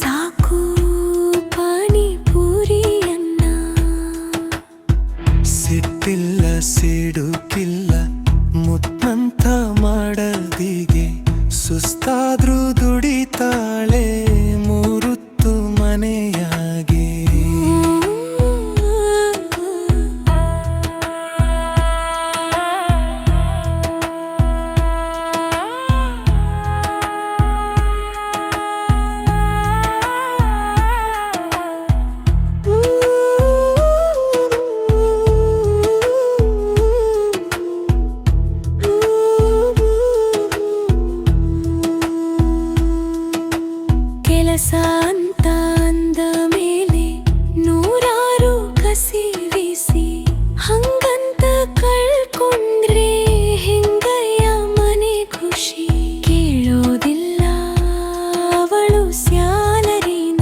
ಸಾಕು ಪಾನಿಪುರಿಯನ್ನ. ಸಿಟ್ಟಿಲ್ಲ ಸಿಡುಕಿಲ್ಲ ಮುತ್ತಂತ ಮಾಡದಿಗೆ, ಸುಸ್ತಾದ್ರೂ ದುಡಿತಾಳೆ ಮೂರುತ್ತು ಮನೆಯಾಗೆ. ಕೆಲಸ ಅಂತ ಅಂದ ಮೇಲೆ ನೂರಾರು ಕಸಿವಿಸಿ, ಹಂಗಂತ ಕಳ್ಕೊಂಡ್ರೆ ಹೆಂಗಯ್ಯ ಮನೆ ಖುಷಿ. ಕೇಳೋದಿಲ್ಲ ಅವಳು ಸ್ಯಾಲರಿನ,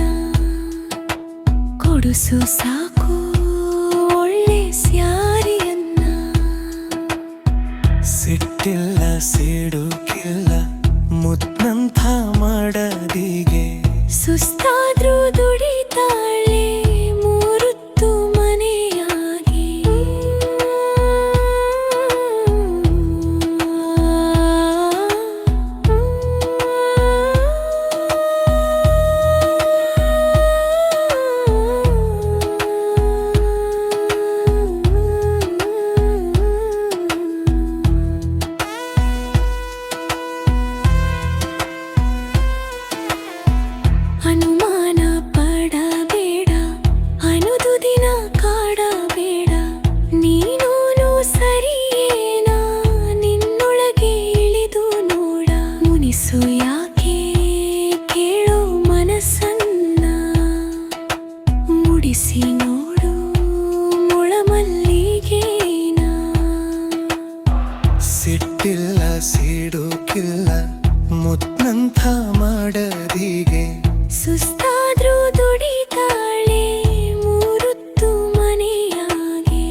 ಕೊಡುಸು ಸಾಕು ಒಳ್ಳೆ ಸ್ಯಾರಿಯನ್ನ. ಸಿಟ್ಟಿಲ್ಲ ಸಿಡುಕಿಲ್ಲ ಮುತ್ತಂತ ಮಾಡದಿಗೆ, ಸುಸ್ತಾದ್ರೂ ದುಡಿತಾಳೆ ಮೂರುತ್ತು ಮನೆಯಾಗಿ. ಅನುಮಾನ ಪಡಬೇಡ, ಅನುದು ದಿನ ಕಾಡಬೇಡ, ನೀನೂನು ಸರಿಯೇನಾ ನಿನ್ನೊಳಗೆ ಇಳಿದು ನೋಡ. ಮುನಿಸು ಯಾಕೆ ಕೇಳೋ ಮನಸ್ಸನ್ನ, ಮುಡಿಸಿ ನೋಡು ಮುಳಮಲ್ಲಿಗೆನ. ಸಿಟ್ಟಿಲ್ಲ ಸಿಡುಕಿಲ್ಲ ಮುತ್ತಂತ ಮಾಡದಿಗೆ, ಸುಸ್ತಾದ್ರೂ ದುಡಿತಾಳೆ ಮೂರುತ್ತು ಮನೆಯಾಗೆ.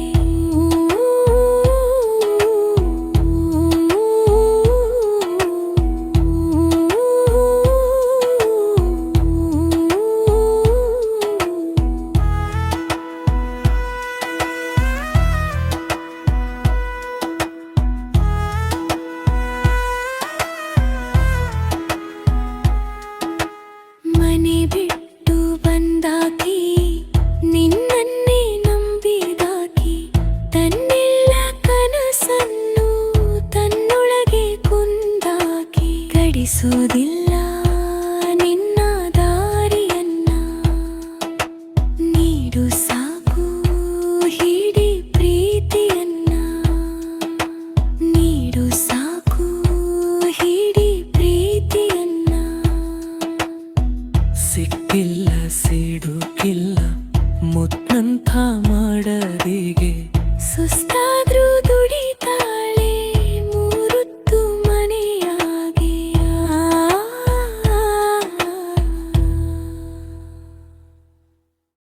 ಮನೆ ಬಿಟ್ಟು ಬಂದಾಕಿ ನಿನ್ನನ್ನೇ ನಂಬಿದಾಕಿ, ತನ್ನೆಲ್ಲ ಕನಸನ್ನು ತನ್ನೊಳಗೆ ಕುಂದಾಕಿ. ಗಡಿಸೋದಿಲ್ಲ ನಿನ್ನ ದಾರಿಯನ್ನ, ನೀಡು ಸಾಕು ಹಿಡಿ ಪ್ರೀತಿಯನ್ನ. ನೀಡು ಸಾಕು ಹಿಡಿ ಪ್ರೀತಿಯನ್ನ. ಸಿಟ್ಟಿಲ್ಲ ಸಿಡುಕಿಲ್ಲ ಮುತ್ತಂತ ಮಾಡದಿಗೆ, ಸುಸ್ತಾ